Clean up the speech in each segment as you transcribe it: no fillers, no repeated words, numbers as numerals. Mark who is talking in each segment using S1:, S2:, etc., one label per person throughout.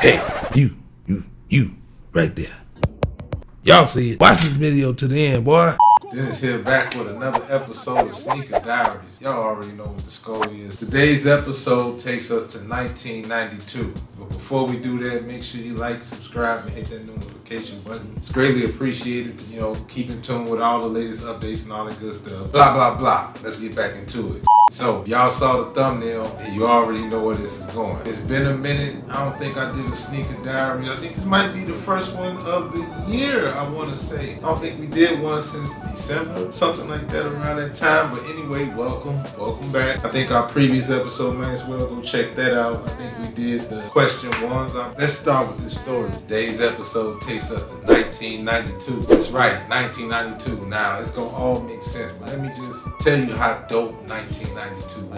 S1: Hey, you, right there. Y'all see it. Watch this video to the end, boy.
S2: Dennis here back with another episode of Sneaker Diaries. Y'all already know what the score is. Today's episode takes us to 1992. But before we do that, make sure you like, subscribe, and hit that notification button. It's greatly appreciated. Keep in tune with all the latest updates and all that good stuff. Blah, blah, blah. Let's get back into it. So, y'all saw the thumbnail, and you already know where this is going. It's been a minute. I don't think I did a sneaker diary. I think this might be the first one of the year, I want to say. I don't think we did one since December, something like that around that time. But anyway, welcome back. I think our previous episode, might as well go check that out. I think we did the question ones. Let's start with this story. Today's episode takes us to 1992. That's right, 1992. Now, it's going to all make sense, but let me just tell you how dope 1992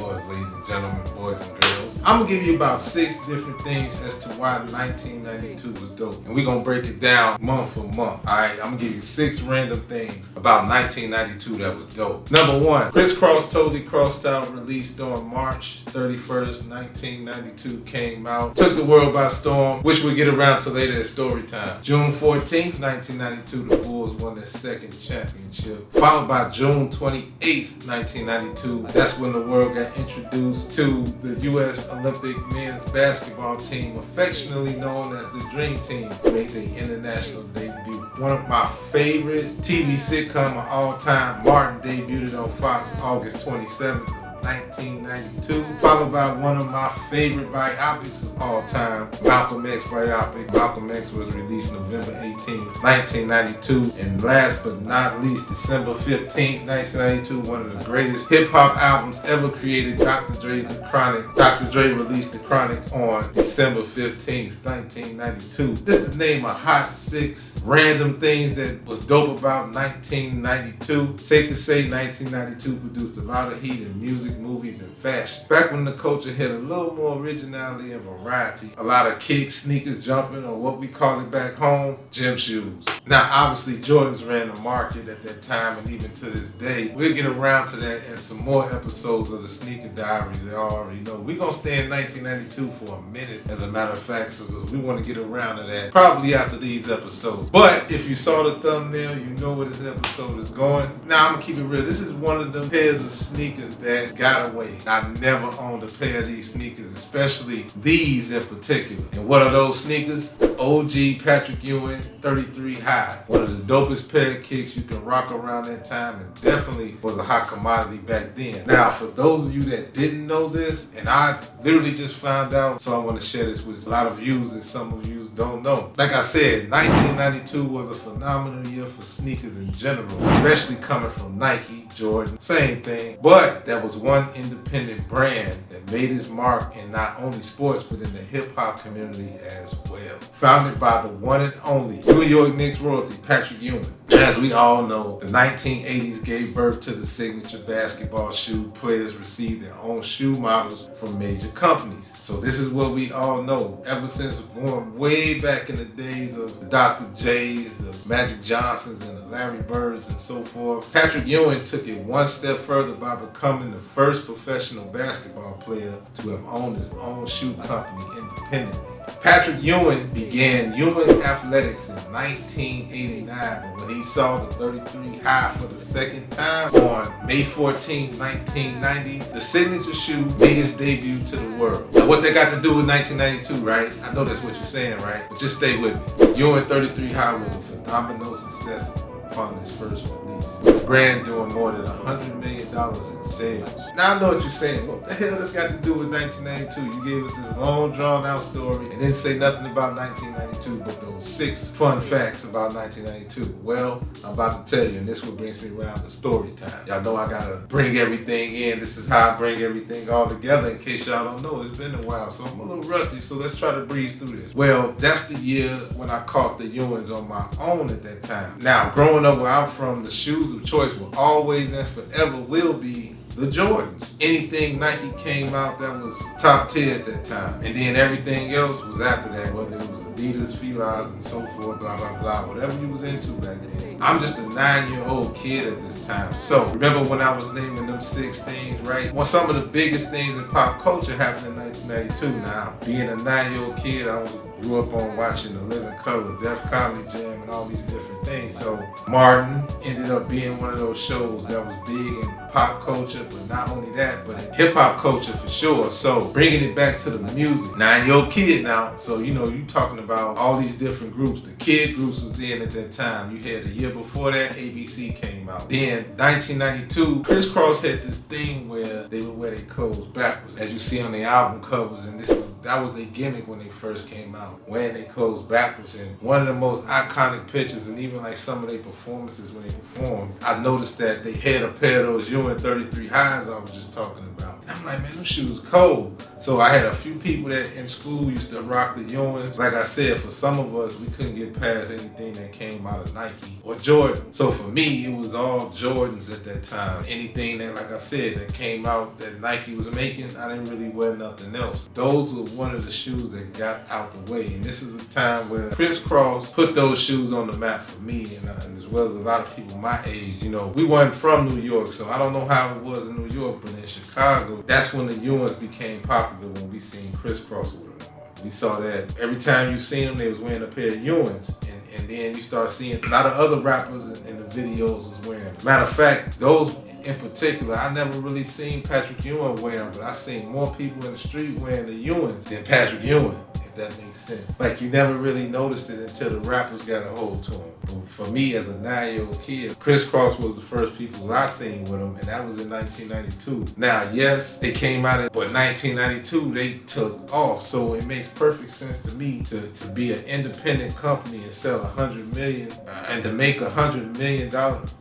S2: was, ladies and gentlemen, boys and girls. I'm going to give you about 6 different things as to why 1992 was dope. And we're going to break it down month for month. Alright, I'm going to give you 6 random things about 1992 that was dope. Number 1, Crisscross Totally Crossed Out, released on March 31st, 1992, came out. Took the world by storm, which we'll get around to later at story time. June 14th, 1992, the Bulls won their 2nd championship. Followed by June 28th, 1992. That's when the world got introduced to the U.S. Olympic men's basketball team, affectionately known as the Dream Team, made their international debut. One of my favorite TV sitcom of all time, Martin, debuted on Fox August 27th. 1992, followed by one of my favorite biopics of all time, Malcolm X biopic. Malcolm X was released November 18th, 1992, and last but not least, December 15th, 1992, one of the greatest hip-hop albums ever created, Dr. Dre's The Chronic. Dr. Dre released The Chronic on December 15th, 1992. Just to name a hot 6 random things that was dope about 1992. Safe to say 1992 produced a lot of heat in music, movies, and fashion. Back when the culture had a little more originality and variety. A lot of kicks, sneakers, jumping, or what we call it back home, gym shoes. Now, obviously, Jordans ran the market at that time, and even to this day. We'll get around to that in some more episodes of the Sneaker Diaries that I already know. We're going to stay in 1992 for a minute, as a matter of fact, so we want to get around to that probably after these episodes. But if you saw the thumbnail, you know where this episode is going. Now, I'm going to keep it real. This is one of them pairs of sneakers that got away. I never owned a pair of these sneakers, especially these in particular. And what are those sneakers? The OG Patrick Ewing 33 High. One of the dopest pair of kicks you can rock around that time, and definitely was a hot commodity back then. Now, for those of you that didn't know this, and I literally just found out, so I want to share this with a lot of views that some of you don't know. Like I said, 1992 was a phenomenal year for sneakers in general, especially coming from Nike, Jordan, same thing. But there was one independent brand that made its mark in not only sports, but in the hip-hop community as well. Founded by the one and only New York Knicks royalty, Patrick Ewing. As we all know, the 1980s gave birth to the signature basketball shoe. Players received their own shoe models from major companies. So this is what we all know. Ever since going way back in the days of the Dr. J's, the Magic Johnsons, and the Larry Birds, and so forth, Patrick Ewing took it one step further by becoming the first professional basketball player to have owned his own shoe company independently. Patrick Ewing began Ewing Athletics in 1989, but when he saw the 33 High for the 2nd time on May 14, 1990, the signature shoe made its debut to the world. Now, what that got to do with 1992, right? I know that's what you're saying, right? But just stay with me. Ewing 33 High was a phenomenal success upon its first release. The brand doing more than $100 million in sales. Now I know what you're saying. What the hell this got to do with 1992? You gave us this long drawn out story and didn't say nothing about 1992 but those 6 fun facts about 1992. Well, I'm about to tell you, and this what brings me around to story time. Y'all know I gotta bring everything in. This is how I bring everything all together in case y'all don't know. It's been a while, so I'm a little rusty, so let's try to breeze through this. Well, that's the year when I caught the Ewings on my own at that time. Now, growing up where I'm from, the shoes of choice will always and forever will be the Jordans. Anything Nike came out that was top tier at that time. And then everything else was after that, whether it was Adidas, Fila's, and so forth, blah, blah, blah, whatever you was into back then. I'm just a 9-year-old kid at this time. So remember when I was naming them 6 things, right? Well, some of the biggest things in pop culture happened in 1992. Now, being a 9-year-old kid, I was grew up on watching The Living Color, Def Comedy Jam, and all these different things. So Martin ended up being one of those shows that was big in pop culture, but not only that, but in hip hop culture for sure. So bringing it back to the music. 9-year-old kid now, so you talking about all these different groups. The kid groups was in at that time. You had the year before that, ABC came out. Then 1992, Criss Cross had this thing where they would wear their clothes backwards, as you see on their album covers, and that was their gimmick when they first came out, wearing their clothes backwards. And one of the most iconic pictures, and even like some of their performances when they performed, I noticed that they had a pair of those Ewing 33 highs I was just talking about. And I'm like, man, them shoes cold. So I had a few people that in school used to rock the Ewings. Like I said, for some of us, we couldn't get past anything that came out of Nike or Jordan. So for me, it was all Jordans at that time. Anything that, like I said, that came out that Nike was making, I didn't really wear nothing else. Those were one of the shoes that got out the way. And this is a time where Criss Cross put those shoes on the map for me, and as well as a lot of people my age. We weren't from New York, so I don't know how it was in New York, but in Chicago, that's when the Ewings became popular, when we seen Criss Cross with them on. We saw that every time you seen them, they was wearing a pair of Ewings. And then you start seeing a lot of other rappers in the videos was wearing them. Matter of fact, those in particular, I never really seen Patrick Ewing wear them, but I seen more people in the street wearing the Ewings than Patrick Ewing, if that makes sense. Like, you never really noticed it until the rappers got a hold to them. But for me, as a 9-year-old kid, Criss Cross was the first people I seen with them, and that was in 1992. Now, yes, they came out, but 1992, they took off. So it makes perfect sense to me to be an independent company and sell $100 million, and to make $100 million.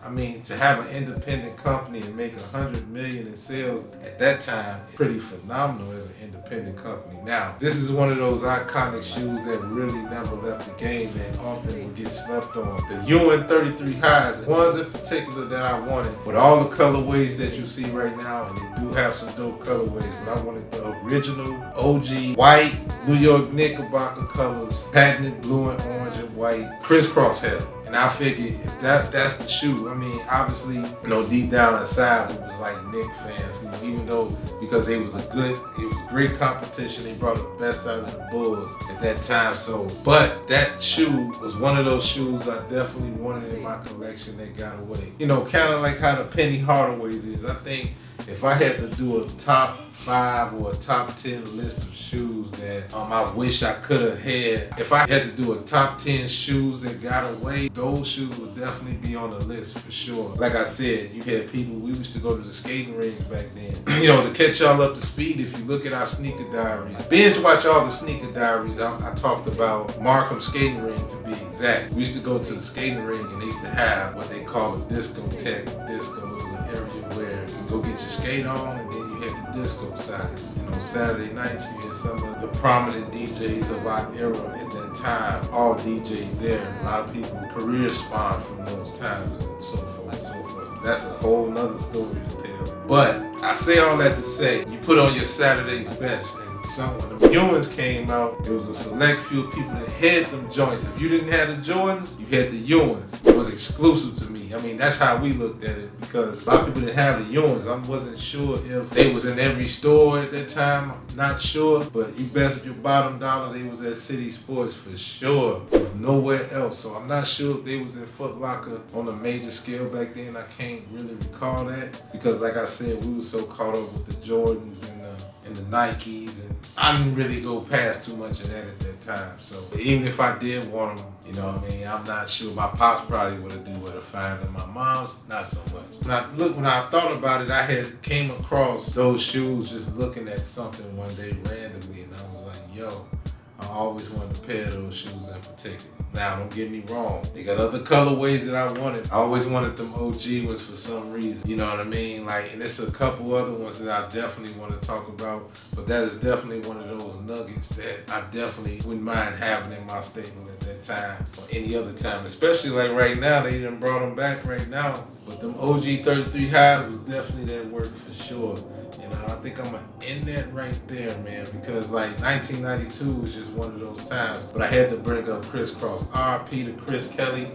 S2: I mean, to have an independent company and make $100 million in sales at that time, pretty phenomenal as an independent company. Now, this is one of those iconic shoes that really never left the game and often will get slept on. The Ewing 33 highs, ones in particular that I wanted, with all the colorways that you see right now, and they do have some dope colorways, but I wanted the original OG white New York Knickerbocker colors, patented blue and orange and white. Criss Cross had them. And I figured if that's the shoe, I mean, obviously, deep down inside, we was like Knicks fans, even though, because it was great competition, they brought the best out of the Bulls at that time. So, but that shoe was one of those shoes I definitely wanted in my collection that got away. Kind of like how the Penny Hardaways is. I think if I had to do a top 5 or a top 10 list of shoes that I wish I could have had, if I had to do a top 10 shoes that got away, those shoes would definitely be on the list for sure. Like I said, you had people, we used to go to the skating rings back then. To catch y'all up to speed, if you look at our sneaker diaries, binge watch all the sneaker diaries. I talked about Markham skating ring to be exact. We used to go to the skating ring and they used to have what they call a discotheque. Disco was an area where you go get your skate on, and then you had the disco side. Saturday nights you had some of the prominent DJs of our era at that time, all DJed there. A lot of people career spawned from those times, and so forth and so forth. That's a whole nother story to tell. But I say all that to say, you put on your Saturday's best, and when the Ewings came out, there was a select few people that had them joints. If you didn't have the Jordans, you had the Ewings. It was exclusive to me. I mean, that's how we looked at it, because a lot of people didn't have the Ewings. I wasn't sure if they was in every store at that time. I'm not sure, but you best your bottom dollar, they was at City Sports for sure. Nowhere else. So I'm not sure if they was in Foot Locker on a major scale back then. I can't really recall that, because like I said, we were so caught up with the Jordans and the Nikes, and I didn't really go past too much of that at that time. So even if I did want them, I'm not sure. My pops probably would have found them. My mom's not so much. When I thought about it, I had came across those shoes just looking at something one day randomly, and I was like, yo, I always wanted a pair of those shoes in particular. Now, don't get me wrong. They got other colorways that I wanted. I always wanted them OG ones for some reason. You know what I mean? And it's a couple other ones that I definitely want to talk about. But that is definitely one of those nuggets that I definitely wouldn't mind having in my stable at that time or any other time. Especially like right now, they done brought them back right now. But them OG 33 highs was definitely that work for sure. I think I'm going to end that right there, man, because 1992 was just one of those times. But I had to bring up Criss Cross. R.I.P. to Chris Kelly.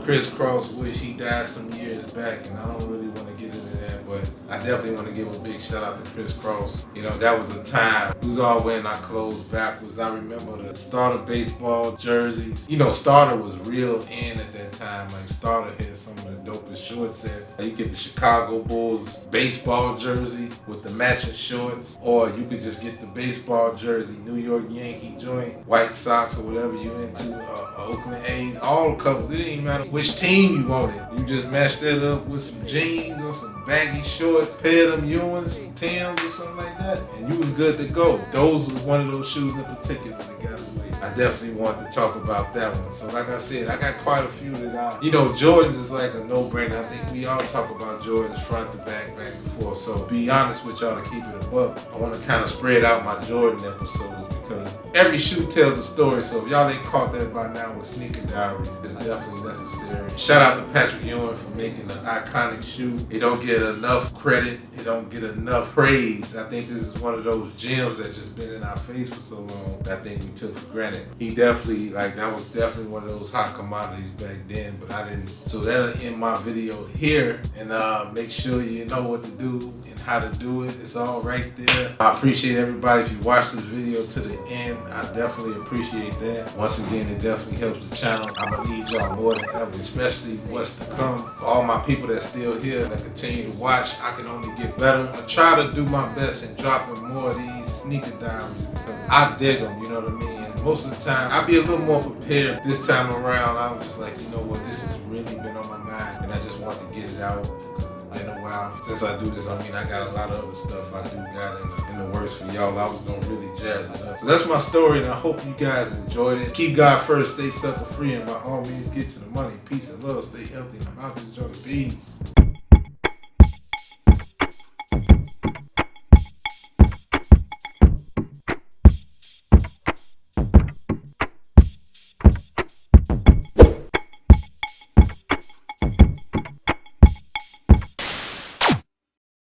S2: Criss Cross, wish he died some years back, and I don't really want to get into that. but I definitely want to give a big shout out to Chris Cross. You know, that was a time we was all wearing our clothes backwards. I remember the Starter baseball jerseys. You know, Starter was real in at that time. Like, Starter had some of the dopest short sets. You get the Chicago Bulls baseball jersey with the matching shorts, or you could just get the baseball jersey, New York Yankee joint, White Sox or whatever you into, Oakland A's, all colors. It didn't even matter which team you wanted. You just matched that up with some jeans or some baggy shorts, pair of them Ewans, some Timbs or something like that, and you was good to go. Those was one of those shoes in particular that got away. I definitely want to talk about that one. So like I said, I got quite a few that Jordans is like a no-brainer. I think we all talk about Jordans front to back, back and forth. So be honest with y'all, to keep it above, I want to kind of spread out my Jordan episodes because every shoe tells a story. So if y'all ain't caught that by now with Sneaker Diaries, it's definitely necessary. Shout out to Patrick Ewing for making an iconic shoe. It don't get enough credit. It don't get enough praise. I think this is one of those gems that just been in our face for so long that I think we took for granted. He definitely, that was definitely one of those hot commodities back then, but I didn't. So that'll end my video here, and make sure you know what to do and how to do it. It's all right there. I appreciate everybody. If you watch this video to the end, I definitely appreciate that. Once again, it definitely helps the channel. I'm gonna need y'all more than ever, especially what's to come. For all my people that's still here, that continue to watch, I can only get better. I try to do my best in dropping more of these Sneaker Diaries because I dig them, you know what I mean? And most of the time, I'll be a little more prepared. This time around, I'm just like, you know what, this has really been on my mind, and I just want to get it out because it's been a while since I do this. I mean, I got a lot of other stuff I do got in the works for y'all. I was gonna really jazz it up. So that's my story, and I hope you guys enjoyed it. Keep God first, stay sucker free, and by all means, get to the money. Peace and love, stay healthy. I'm out this joint. Peace.